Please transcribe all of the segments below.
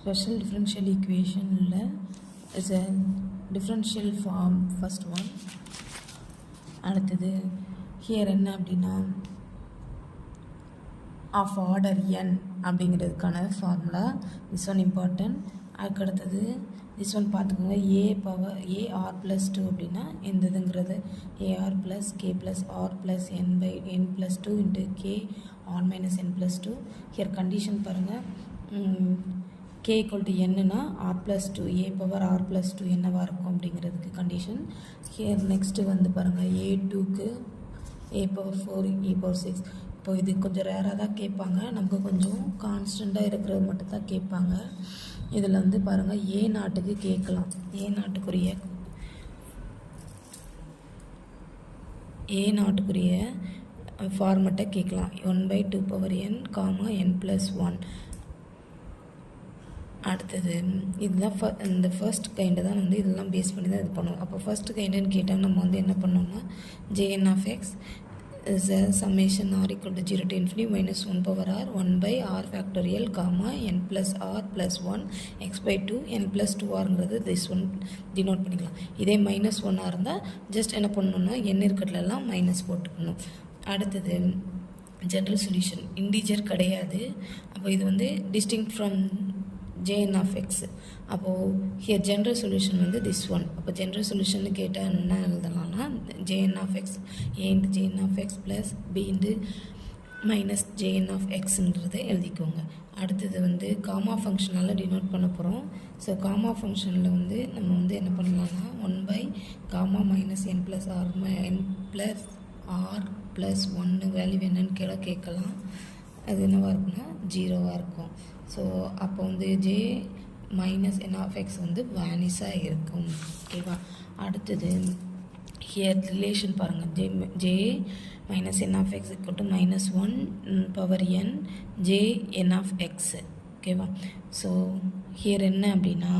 special differential equation is a differential form first one. அடுத்தது here என்ன அப்படின்னா of order n அப்படிங்கிறதுக்கான formula this one important. அதுக்கு அடுத்தது this one பார்த்துக்கோங்க ar plus 2 அப்படின்னா எந்ததுங்கிறது ar plus k plus r plus n by n plus 2 into k r minus n plus 2. here condition பாருங்கள் k equal to n னா r plus 2 a power r plus 2 என்னவா இருக்கும் அப்படிங்கிறதுக்கு condition. here next வந்து பாருங்கள் a2க்கு a power 4 e power 6. இப்போ இது கொஞ்சம் ரேராக தான் கேட்பாங்க, நமக்கு கொஞ்சம் கான்ஸ்டண்ட்டாக இருக்கிறது மட்டும் தான் கேட்பாங்க. இதில் வந்து பாருங்கள் ஏ நாட்டுக்கு கேட்கலாம், ஏ நாட்டுக்குரிய ஃபார்மெட்டை கேட்கலாம் 1/2 power n n plus 1. அடுத்தது இதுதான் இந்த ஃபர்ஸ்ட் கைண்டை தான் வந்து இதெல்லாம் பேஸ் பண்ணி தான் இது பண்ணுவோம். அப்போ ஃபர்ஸ்ட் கைண்டுன்னு கேட்டால் நம்ம வந்து என்ன பண்ணோம்னா jn of x is a summation r equal to 0 to infinity minus 1 power r 1 by r factorial gamma n plus r plus 1 x by 2 n plus 2rங்கிறது this one denote பண்ணிக்கலாம். இதே மைனஸ் 1 இருந்தால் just என்ன பண்ணணும்னா n இருக்கிறதுலாம் minus போட்டுக்கணும். அடுத்தது general solution integer கிடையாது, அப்போ இது வந்து distinct from jn of x. அப்போது ஹியர் ஜென்ரல் சொல்யூஷன் வந்து this one. அப்போ ஜென்ரல் சொல்யூஷன் கேட்டால் என்ன எழுதலாம்னா jn of x a into jn of x plus b into minus jn of xன்றதை எழுதிக்கோங்க. அடுத்தது வந்து காமா ஃபங்க்ஷனால் டினோட் பண்ண போகிறோம். ஸோ காமா ஃபங்க்ஷனில் வந்து நம்ம வந்து என்ன பண்ணலாம்னா 1/gamma minus n plus r n plus r plus 1 value என்னன்னு கேட்கலாம். அது என்னவாக இருக்குன்னா 0வாக இருக்கும். ஸோ அப்போ வந்து J minus N of X வந்து வேனிஸாக இருக்கும். ஓகேவா? அடுத்தது ஹியர் ரிலேஷன் பாருங்கள், J minus N of X equal to -1 power n J N of X. ஓகேவா? ஸோ ஹியர் என்ன அப்படின்னா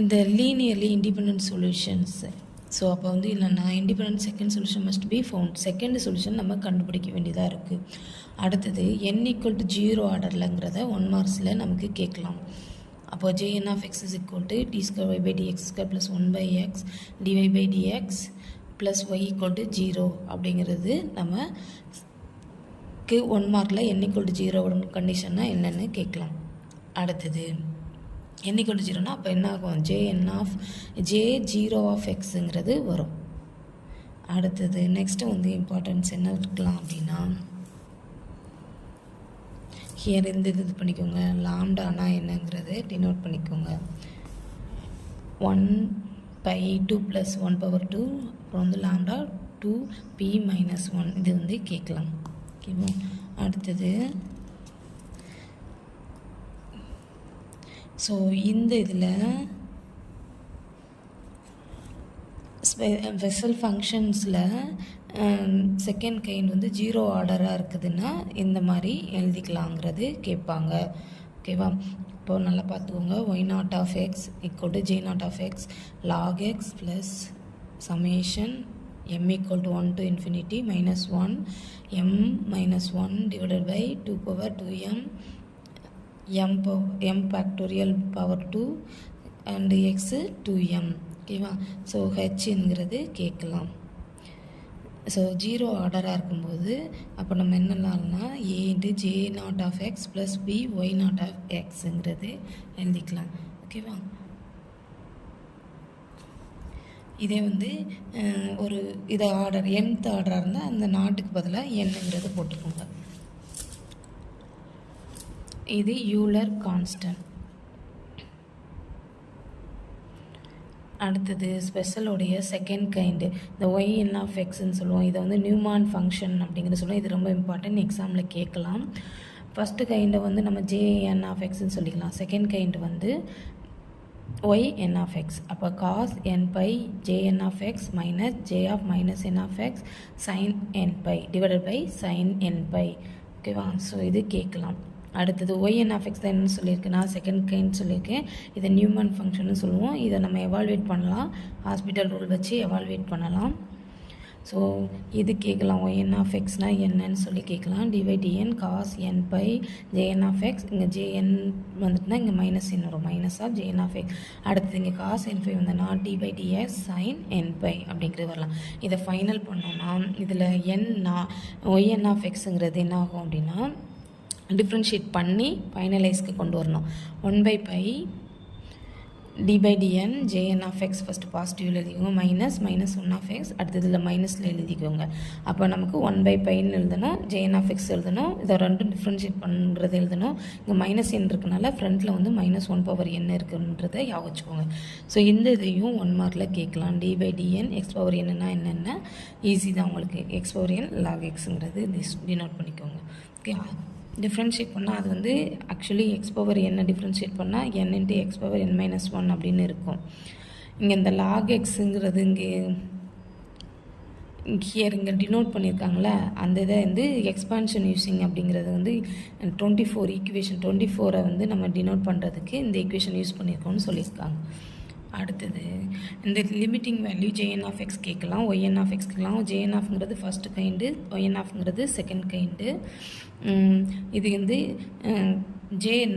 இந்த லீனியர்லி இண்டிபெண்டன்ட் சொல்யூஷன்ஸ். ஸோ அப்போ வந்து இல்லைன்னா independent second solution must be found. Second solution நம்ம கண்டுபிடிக்க வேண்டியதாக இருக்குது. அடுத்தது n equal to 0 ஆர்டர்லங்கிறத 1 மார்க்ஸில் நமக்கு கேட்கலாம். அப்போ jn of x is equal to d square y by dx square plus 1/x dy by dx plus y equal to 0 அப்படிங்கிறது நமக்கு 1 மார்க்கில் n equal to 0 கண்டிஷன்னா என்னென்னு கேட்கலாம். அடுத்தது n equal to 0னா அப்போ என்ன ஆகும், j0 of xங்கிறது வரும். அடுத்தது நெக்ஸ்ட்டு வந்து இம்பார்ட்டன்ஸ் என்ன இருக்கலாம் அப்படின்னா ஹியர் இந்த இது பண்ணிக்கோங்க, லாம்டானா என்னங்கிறது டினோட் பண்ணிக்கோங்க. 1/2 plus 1 power 2 அப்புறம் வந்து லாம்டா 2p minus 1 இது வந்து கேட்கலாம். ஓகேவா? அடுத்தது ஸோ இந்த இதில் வெசல் ஃபங்க்ஷன்ஸில் செகண்ட் கைண்ட் வந்து 0 ஆர்டராக இருக்குதுன்னா இந்த மாதிரி எழுதிக்கலாங்கிறது கேட்பாங்க. ஓகேவா? இப்போது நல்லா பார்த்துக்கோங்க. y0 of x equal to j0 of x log x plus summation m equal to 1 to infinity minus 1 m minus 1 divided by 2 power 2m m factorial power 2 and x 2m. ஓகேவா? ஸோ ஹெச்ங்கிறது கேட்கலாம். So 0 ஆர்டராக இருக்கும்போது அப்போ நம்ம என்னலாம்னா a into j0 of x plus b y0 of xங்கிறது எழுதிக்கலாம். ஓகேவா? இதே வந்து ஒரு இதை ஆர்டர் nth ஆர்டராக இருந்தால் அந்த நாட்டுக்கு பதிலாக என்னங்கிறது போட்டுக்கோங்க. இது யூலர் கான்ஸ்டன்ட். அடுத்தது ஸ்பெஷலோடைய செகண்ட் கைண்டு இந்த yn of xன்னு சொல்லுவோம். இதை வந்து நியூமான் ஃபங்க்ஷன் அப்படிங்கிறது சொல்லுவோம். இது ரொம்ப இம்பார்ட்டன்ட், எக்ஸாமில் கேட்கலாம். ஃபஸ்ட்டு கைண்டை வந்து நம்ம jn of xன்னு சொல்லிக்கலாம். செகண்ட் கைண்டு வந்து yn of x. அப்போ cos n pi jn of x minus j of minus n of x sin n pi divided by sin n pi. ஓகேவா? ஸோ இது கேட்கலாம். அடுத்தது yn of x தான் என்ன சொல்லியிருக்கேன், நான் செகண்ட் கைண்ட் சொல்லியிருக்கேன். இதை நியூமன் ஃபங்க்ஷன்னு சொல்லுவோம். இதை நம்ம எவால்வேட் பண்ணலாம், ஹாஸ்பிட்டல் ரூல் வச்சு எவால்வேட் பண்ணலாம். ஸோ இது கேட்கலாம் ஒய்என் ஆஃப் எக்ஸ்னால் என்னன்னு சொல்லி கேட்கலாம். dn cos n pi jn of X. இங்கே jn வந்துட்டுனா இங்கே மைனஸ் n வரும், minus of jn of X. அடுத்தது இங்கே cos n பை வந்தனா ddx sin n பை அப்படிங்கிறது வரலாம். இதை ஃபைனல் பண்ணோன்னா இதில் ஒய்என் ஆஃப் எக்ஸுங்கிறது என்ன ஆகும் அப்படின்னா டிஃப்ரென்ஷியேட் பண்ணி ஃபைனலைஸ்க்கு கொண்டு வரணும். 1/π d/dn jn of X first பாசிட்டிவில் எழுதிக்கோங்க, மைனஸ் 1 ஆஃப் எக்ஸ் அடுத்ததில் மைனஸில் எழுதிக்கோங்க. அப்போ நமக்கு 1/πன்னு எழுதணும், jn ஆஃப் எக்ஸ் எழுதணும், இதை ரெண்டும் டிஃப்ரென்ஷியேட் பண்ணுறது எழுதணும். இங்கே மைனஸ் n இருக்கனால ஃப்ரண்ட்டில் வந்து -1/n இருக்குன்றதை ஞாபகம் வச்சுக்கோங்க. ஸோ இந்த இதையும் 1 மார்க்கில் கேட்கலாம். d/dn x/nனா என்னென்ன ஈஸி தான் உங்களுக்கு. x/n log xங்கிறது டினோட் பண்ணிக்கோங்க. ஓகே, டிஃப்ரென்ஷியேட் பண்ணால் அது வந்து ஆக்சுவலி x/n டிஃப்ரென்ஷியேட் பண்ணால் n × x/n-1 அப்படின்னு இருக்கும். இங்கே இந்த லாக் எக்ஸுங்கிறது இங்கே டினோட் பண்ணியிருக்காங்களே அந்த இதை வந்து எக்ஸ்பான்ஷன் யூஸிங் அப்படிங்கிறது வந்து 24 ஈக்குவேஷன் 24 வந்து நம்ம டினோட் பண்ணுறதுக்கு இந்த ஈக்குவேஷன் யூஸ் பண்ணியிருக்கோம்னு சொல்லியிருக்காங்க. அடுத்தது இந்த limiting value jn of X கேட்கலாம், ஒய்என் ஆஃப் எக்ஸ் கேட்கலாம். jn ஆஃப்ங்கிறது ஃபஸ்ட்டு கைண்டு, ஒய்என் ஆஃப்ங்கிறது செகண்ட் கைண்டு. இது வந்து jn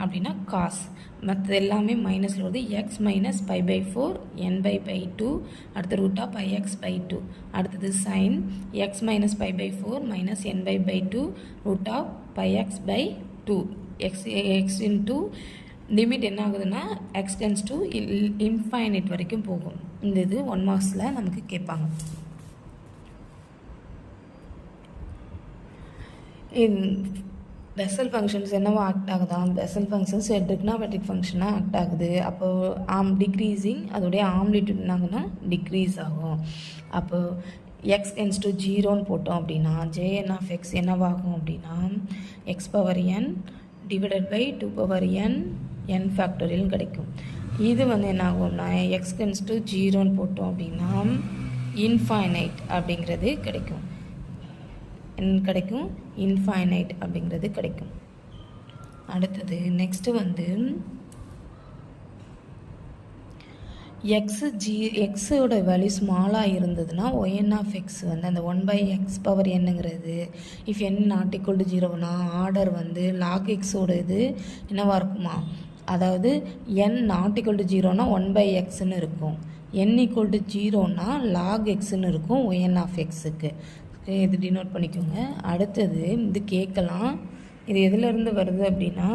அப்படின்னா காஸ், மற்றது எல்லாமே மைனஸில் வருது. எக்ஸ் மைனஸ் π/4 n/π2 அடுத்த √πx/2. அடுத்தது sine X minus π/4 minus n/2 √πx/2. X into limit என்ன ஆகுதுன்னா எக்ஸ் டென்ஸ் டு இன்ஃபைனைட் வரைக்கும் போகும். இந்த இது 1 மார்க்ஸில் நமக்கு கேட்பாங்க. பெசல் ஃபங்க்ஷன்ஸ் என்னவோ ஆக்ட் ஆகுதான், பெசல் ஃபங்க்ஷன்ஸ் ட்ரிக்னாமெட்ரிக் ஃபங்க்ஷனாக ஆக்ட் ஆகுது. அப்போது டிக்ரீஸிங் அதோடைய ஆம்ப்ளிட்யூட் என்னாகுன்னா டிக்ரீஸ் ஆகும். அப்போது எக்ஸ் டென்ஸ் டு 0ன்னு போட்டோம் அப்படின்னா jn ஆஃப் எக்ஸ் என்னவாகும் அப்படின்னா x/n divided by 2/n n factorial கிடைக்கும். இது வந்து என்ன ஆகும்னா எக்ஸ் டென்ஸ் டு 0ன்னு போட்டோம் அப்படின்னா இன்ஃபைனைட் அப்படிங்கிறது கிடைக்கும். இன்ஃபைனைட் அப்படிங்கிறது கிடைக்கும். அடுத்தது நெக்ஸ்ட்டு வந்து எக்ஸோட வேல்யூ ஸ்மாலாக இருந்ததுன்னா ஒய்என் ஆஃப் எக்ஸ் வந்து அந்த 1/x/nங்கிறது if n not equal to 0னா ஆர்டர் வந்து லாக் எக்ஸோட இது என்னவாக இருக்குமா, அதாவது n நாட் ஈக்குவல் டு 0னா 1/xன்னு இருக்கும், n ஈக்குவல் டு 0னா லாக் எக்ஸ்ன்னு இருக்கும் ஒய்என் ஆஃப் எக்ஸுக்கு. இது டினோட் பண்ணிக்கோங்க. அடுத்தது இது கேட்கலாம், இது எதுலேருந்து வருது அப்படின்னா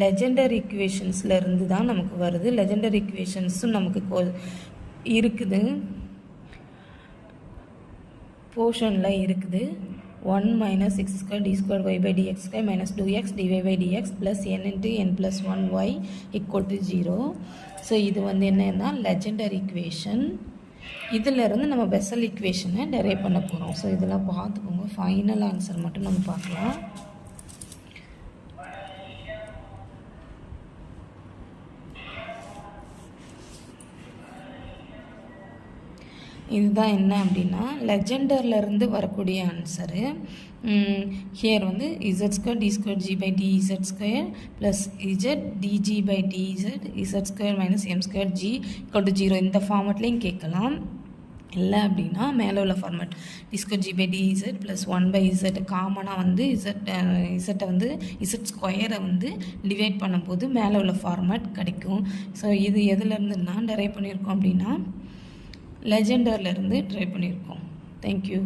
லெஜெண்டரி ஈக்குவேஷன்ஸில் இருந்து தான் நமக்கு வருது. லெஜெண்டரி ஈக்குவேஷன்ஸும் நமக்கு இருக்குது, போர்ஷனில் இருக்குது. 1 - x² d² y/dx² - 2x dy/dx + n × n+1y = 0. So இது வந்து என்னன்னா லெஜெண்டரி ஈக்குவேஷன். இதிலிருந்து நம்ம பெசல் ஈக்குவேஷனை டெரைவ் பண்ண போகிறோம். ஸோ இதெல்லாம் பார்த்துக்கோங்க. ஃபைனல் ஆன்சர் மட்டும் நம்ம பார்க்கலாம். இதுதான் என்ன அப்படின்னா லெஜெண்டர்லேருந்து வரக்கூடிய ஆன்சரு. ஹியர் வந்து z² d² g/dz² + z dg/dz z² - m² g = 0 இந்த ஃபார்மெட்லேயும் கேட்கலாம். இல்லை அப்படின்னா மேலே உள்ள ஃபார்மேட் d² g/dz + 1/z காமனாக வந்து இசட்டை வந்து z² வந்து டிவைட் பண்ணும்போது மேலே உள்ள ஃபார்மேட் கிடைக்கும். ஸோ இது எதுலேருந்துன்னா டெரைவ் பண்ணியிருக்கோம் அப்படின்னா லெஜெண்டர்லேருந்து ட்ரை பண்ணியிருக்கோம். தேங்க்யூ.